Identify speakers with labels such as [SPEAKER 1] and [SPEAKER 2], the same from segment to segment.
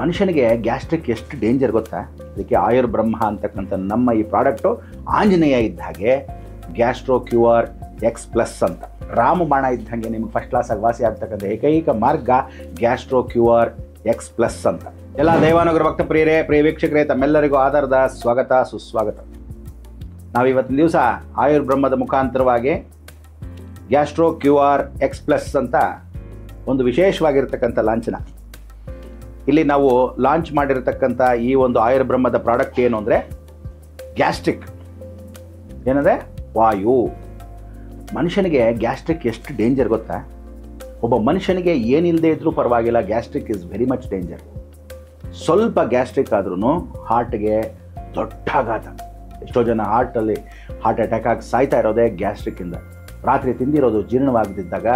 [SPEAKER 1] ಮನುಷ್ಯನಿಗೆ ಗ್ಯಾಸ್ಟ್ರಿಕ್ ಎಷ್ಟು ಡೇಂಜರ್ ಗೊತ್ತಾ? ಅದಕ್ಕೆ ಆಯುರ್ಬ್ರಹ್ಮ ಅಂತಕ್ಕಂಥ ನಮ್ಮ ಈ ಪ್ರಾಡಕ್ಟು ಆಂಜನೇಯ ಇದ್ದ ಹಾಗೆ ಗ್ಯಾಸ್ಟ್ರೋ ಕ್ಯೂರ್ X+ ಅಂತ, ರಾಮಬಾಣ ಇದ್ದ ಹಾಗೆ ನಿಮ್ಗೆ ಫಸ್ಟ್ ಕ್ಲಾಸಾಗಿ ವಾಸಿ ಆಗ್ತಕ್ಕಂಥ ಏಕೈಕ ಮಾರ್ಗ ಗ್ಯಾಸ್ಟ್ರೋ ಕ್ಯೂರ್ X+ ಅಂತ. ಎಲ್ಲ ದೇವಾನುಗ್ರಹ ಭಕ್ತ ಪ್ರಿಯರೇ, ಪ್ರಿಯ ವೀಕ್ಷಕರೇ, ತಮ್ಮೆಲ್ಲರಿಗೂ ಆಧಾರದ ಸ್ವಾಗತ ಸುಸ್ವಾಗತ. ನಾವಿವತ್ತಿನ ದಿವಸ ಆಯುರ್ಬ್ರಹ್ಮದ ಮುಖಾಂತರವಾಗಿ ಗ್ಯಾಸ್ಟ್ರೋ ಕ್ಯೂರ್ X+ ಅಂತ ಒಂದು ವಿಶೇಷವಾಗಿರ್ತಕ್ಕಂಥ ಲಾಂಛನ ಇಲ್ಲಿ ನಾವು ಲಾಂಚ್ ಮಾಡಿರತಕ್ಕಂಥ ಈ ಒಂದು ಆಯುರ್ಬ್ರಹ್ಮದ ಪ್ರಾಡಕ್ಟ್ ಏನು ಅಂದರೆ ಗ್ಯಾಸ್ಟ್ರಿಕ್ ಏನಂದರೆ ವಾಯು. ಮನುಷ್ಯನಿಗೆ ಗ್ಯಾಸ್ಟ್ರಿಕ್ ಎಷ್ಟು ಡೇಂಜರ್ ಗೊತ್ತಾ? ಒಬ್ಬ ಮನುಷ್ಯನಿಗೆ ಏನಿಲ್ಲದೆ ಇದ್ರೂ ಪರವಾಗಿಲ್ಲ, gastric is very much danger. ಸ್ವಲ್ಪ ಗ್ಯಾಸ್ಟ್ರಿಕ್ ಆದ್ರೂ ಹಾರ್ಟ್ಗೆ ದೊಡ್ಡ ಆಘಾತ. ಎಷ್ಟೋ ಜನ ಹಾರ್ಟ್ ಅಟ್ಯಾಕ್ ಆಗಿ ಸಾಯ್ತಾ ಇರೋದೇ ಗ್ಯಾಸ್ಟ್ರಿಕ್ಕಿಂದ. ರಾತ್ರಿ ತಿಂದಿರೋದು ಜೀರ್ಣವಾಗದಿದ್ದಾಗ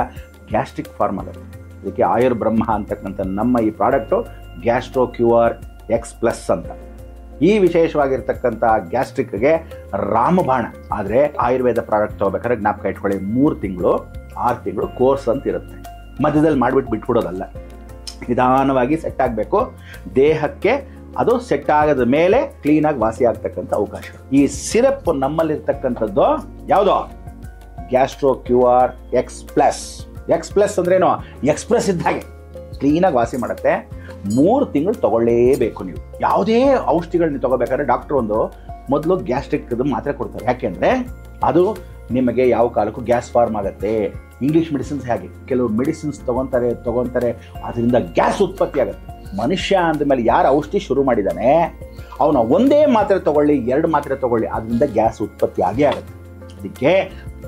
[SPEAKER 1] ಗ್ಯಾಸ್ಟ್ರಿಕ್ ಫಾರ್ಮ್ ಆಗುತ್ತೆ. ಅದಕ್ಕೆ ಆಯುರ್ಬ್ರಹ್ಮ ಅಂತಕ್ಕಂಥ ನಮ್ಮ ಈ ಪ್ರಾಡಕ್ಟು ಗ್ಯಾಸ್ಟ್ರೋ ಕ್ಯೂರ್ X+ ಅಂತ. ಈ ವಿಶೇಷವಾಗಿರ್ತಕ್ಕಂಥ ಗ್ಯಾಸ್ಟ್ರಿಕ್ಗೆ ರಾಮಬಾಣ. ಆದರೆ ಆಯುರ್ವೇದ ಪ್ರಾಡಕ್ಟ್ ತೊಗೋಬೇಕಾದ್ರೆ ಜ್ಞಾಪಕ ಇಟ್ಕೊಳ್ಳಿ, 3 ತಿಂಗಳು 6 ತಿಂಗಳು ಕೋರ್ಸ್ ಅಂತ ಇರುತ್ತೆ. ಮಧ್ಯದಲ್ಲಿ ಬಿಟ್ಬಿಡೋದಲ್ಲ, ನಿಧಾನವಾಗಿ ಸೆಟ್ ಆಗಬೇಕು ದೇಹಕ್ಕೆ. ಅದು ಸೆಟ್ ಆಗದ ಮೇಲೆ ಕ್ಲೀನಾಗಿ ವಾಸಿ ಆಗ್ತಕ್ಕಂಥ ಅವಕಾಶ. ಈ ಸಿರಪ್ ನಮ್ಮಲ್ಲಿರ್ತಕ್ಕಂಥದ್ದು ಯಾವುದೋ ಗ್ಯಾಸ್ಟ್ರೋ ಕ್ಯೂರ್ X+ ಅಂದ್ರೇನು? ಎಕ್ಸ್ಪ್ರೆಸ್ ಇದ್ದ ಹಾಗೆ ಕ್ಲೀನಾಗಿ ವಾಸಿ ಮಾಡುತ್ತೆ. 3 ತಿಂಗಳು ತಗೊಳ್ಳೇಬೇಕು. ನೀವು ಯಾವುದೇ ಔಷಧಿಗಳನ್ನ ತಗೋಬೇಕಾದ್ರೆ ಡಾಕ್ಟ್ರು ಮೊದಲು ಗ್ಯಾಸ್ಟ್ರಿಕ್ದು ಮಾತ್ರೆ ಕೊಡ್ತಾರೆ. ಯಾಕೆಂದರೆ ಅದು ನಿಮಗೆ ಯಾವ ಕಾಲಕ್ಕೂ ಗ್ಯಾಸ್ ಫಾರ್ಮ್ ಆಗುತ್ತೆ. ಇಂಗ್ಲೀಷ್ ಮೆಡಿಸಿನ್ಸ್ ಹಾಗೆ ಕೆಲವು ಮೆಡಿಸಿನ್ಸ್ ತೊಗೊತಾರೆ, ಅದರಿಂದ ಗ್ಯಾಸ್ ಉತ್ಪತ್ತಿ ಆಗುತ್ತೆ. ಮನುಷ್ಯ ಅಂದಮೇಲೆ ಯಾರು ಔಷಧಿ ಶುರು ಮಾಡಿದ್ದಾನೆ ಅವನು ಒಂದೇ ಮಾತ್ರೆ ತೊಗೊಳ್ಳಿ, 2 ಮಾತ್ರೆ ತೊಗೊಳ್ಳಿ, ಅದರಿಂದ ಗ್ಯಾಸ್ ಉತ್ಪತ್ತಿ ಆಗೇ ಆಗುತ್ತೆ. ಅದಕ್ಕೆ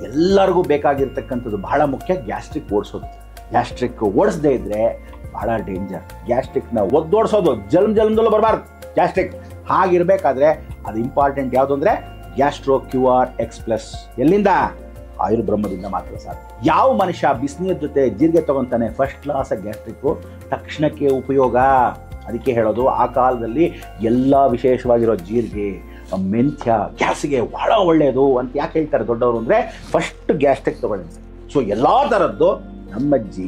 [SPEAKER 1] ಎಲ್ಲರಿಗೂ ಬೇಕಾಗಿರ್ತಕ್ಕಂಥದ್ದು ಬಹಳ ಮುಖ್ಯ, ಗ್ಯಾಸ್ಟ್ರಿಕ್ ಓಡಿಸೋದು. ಗ್ಯಾಸ್ಟ್ರಿಕ್ ಓಡಿಸದೇ ಇದ್ದರೆ ಬಹಳ ಡೇಂಜರ್. ಗ್ಯಾಸ್ಟ್ರಿಕ್ನ ಒದ್ದೋಡಿಸೋದು ಜಲ್ಮದಲ್ಲೂ ಬರಬಾರ್ದು. ಗ್ಯಾಸ್ಟ್ರಿಕ್ ಹಾಗಿರಬೇಕಾದ್ರೆ ಅದು ಇಂಪಾರ್ಟೆಂಟ್ ಯಾವುದು ಅಂದರೆ ಗ್ಯಾಸ್ಟ್ರೋ ಕ್ಯೂರ್ X+. ಎಲ್ಲಿಂದ? ಆಯುರ್ಬ್ರಹ್ಮದಿಂದ ಮಾತ್ರ ಸಾಧ್ಯ. ಯಾವ ಮನುಷ್ಯ ಬಿಸಿನೀರ ಜೊತೆ ಜೀರಿಗೆ ತಗೊತಾನೆ ಫಸ್ಟ್ ಕ್ಲಾಸ್ ಗ್ಯಾಸ್ಟ್ರಿಕ್ಕು ತಕ್ಷಣಕ್ಕೆ ಉಪಯೋಗ. ಅದಕ್ಕೆ ಹೇಳೋದು ಆ ಕಾಲದಲ್ಲಿ ಎಲ್ಲ ವಿಶೇಷವಾಗಿರೋ ಜೀರಿಗೆ ಮೆಂತ್ಯ ಗ್ಯಾಸ್ಗೆ ಬಹಳ ಒಳ್ಳೆಯದು ಅಂತ ಯಾಕೆ ಹೇಳ್ತಾರೆ ದೊಡ್ಡವರು ಅಂದರೆ ಫಸ್ಟ್ ಗ್ಯಾಸ್ಟ್ರಿಕ್ ತಗೊಳ್ಳಿ. ಸೊ ಎಲ್ಲ ಥರದ್ದು ನಮ್ಮಜ್ಜಿ,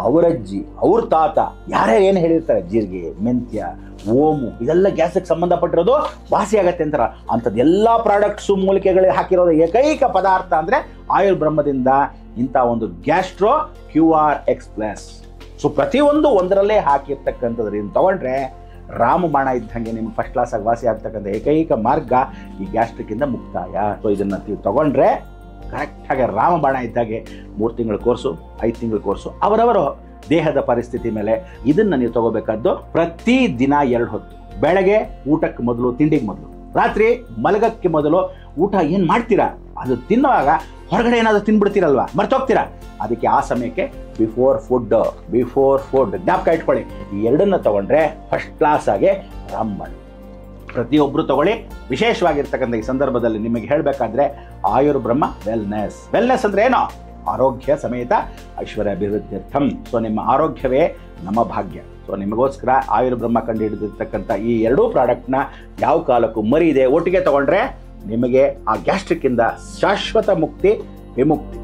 [SPEAKER 1] ಅವರಜ್ಜಿ, ಅವ್ರ ತಾತ ಯಾರೇ ಏನು ಹೇಳಿರ್ತಾರೆ, ಜೀರಿಗೆ, ಮೆಂತ್ಯ, ಓಮು ಇದೆಲ್ಲ ಗ್ಯಾಸ್ಗೆ ಸಂಬಂಧಪಟ್ಟಿರೋದು ವಾಸಿ ಆಗತ್ತೆ ಅಂತಾರೆ. ಅಂಥದ್ದು ಎಲ್ಲ ಪ್ರಾಡಕ್ಟ್ಸು ಮೂಲಿಕೆಗಳಿಗೆ ಹಾಕಿರೋದು ಏಕೈಕ ಪದಾರ್ಥ ಅಂದರೆ ಆಯುರ್ಬ್ರಹ್ಮದಿಂದ ಇಂಥ ಒಂದು ಗ್ಯಾಸ್ಟ್ರೋ ಕ್ಯೂರ್ X+. ಸೊ ಪ್ರತಿಯೊಂದು ಒಂದರಲ್ಲೇ ಹಾಕಿರ್ತಕ್ಕಂಥದ್ರಿಂದ ತಗೊಂಡ್ರೆ ರಾಮಬಾಣ ಇದ್ದಂಗೆ ನಿಮ್ಗೆ ಫಸ್ಟ್ ಕ್ಲಾಸಾಗಿ ವಾಸಿ ಆಗ್ತಕ್ಕಂಥ ಏಕೈಕ ಮಾರ್ಗ ಈ ಗ್ಯಾಸ್ಟ್ರಿಕ್ಕಿಂದ ಮುಕ್ತಾಯ. ಸೊ ಇದನ್ನು ನೀವು ತಗೊಂಡ್ರೆ ಕರೆಕ್ಟಾಗಿ ರಾಮಬಾಣ ಇದ್ದಾಗೆ 3 ತಿಂಗಳ ಕೋರ್ಸು, 5 ತಿಂಗಳ ಕೋರ್ಸು, ಅವರವರು ದೇಹದ ಪರಿಸ್ಥಿತಿ ಮೇಲೆ ಇದನ್ನು ನೀವು ತಗೋಬೇಕಾದ್ದು. ಪ್ರತಿ ದಿನ 2 ಹೊತ್ತು, ಬೆಳಗ್ಗೆ ಊಟಕ್ಕೆ ಮೊದಲು, ತಿಂಡಿಗೆ ಮೊದಲು, ರಾತ್ರಿ ಮಲಗಕ್ಕೆ ಮೊದಲು. ಊಟ ಏನು ಮಾಡ್ತೀರಾ ಅದು ತಿನ್ನುವಾಗ ಹೊರಗಡೆ ಏನಾದರೂ ತಿನ್ಬಿಡ್ತೀರಲ್ವ, ಮರ್ತೋಗ್ತೀರಾ. ಅದಕ್ಕೆ ಆ ಸಮಯಕ್ಕೆ ಬಿಫೋರ್ ಫುಡ್ ಜ್ಞಾಪಕ ಇಟ್ಕೊಳ್ಳಿ. ಈ 2 ತಗೊಂಡ್ರೆ ಫಸ್ಟ್ ಕ್ಲಾಸ್ ಆಗಿ ರಾಮಬಾಣ ಪ್ರತಿಯೊಬ್ಬರು ತಗೊಳ್ಳಿ. ವಿಶೇಷವಾಗಿರ್ತಕ್ಕಂಥ ಈ ಸಂದರ್ಭದಲ್ಲಿ ನಿಮಗೆ ಹೇಳಬೇಕಾದ್ರೆ ಆಯುರ್ಬ್ರಹ್ಮ ವೆಲ್ನೆಸ್ ಅಂದರೆ ಏನೋ? ಆರೋಗ್ಯ ಸಮೇತ ಐಶ್ವರ್ಯ ಅಭಿವೃದ್ಧ್ಯರ್ಥಂ. ಸೊ ನಿಮ್ಮ ಆರೋಗ್ಯವೇ ನಮ್ಮ ಭಾಗ್ಯ. ಸೊ ನಿಮಗೋಸ್ಕರ ಆಯುರ್ಬ್ರಹ್ಮ ಕಂಡು ಹಿಡಿದಿರ್ತಕ್ಕಂಥ ಈ 2 ಪ್ರಾಡಕ್ಟ್ನ ಯಾವ ಕಾಲಕ್ಕೂ ಮರಿದೆ ಒಟ್ಟಿಗೆ ತಗೊಂಡ್ರೆ ನಿಮಗೆ ಆ ಗ್ಯಾಸ್ಟ್ರಿಕ್ಕಿಂದ ಶಾಶ್ವತ ಮುಕ್ತಿ, ವಿಮುಕ್ತಿ.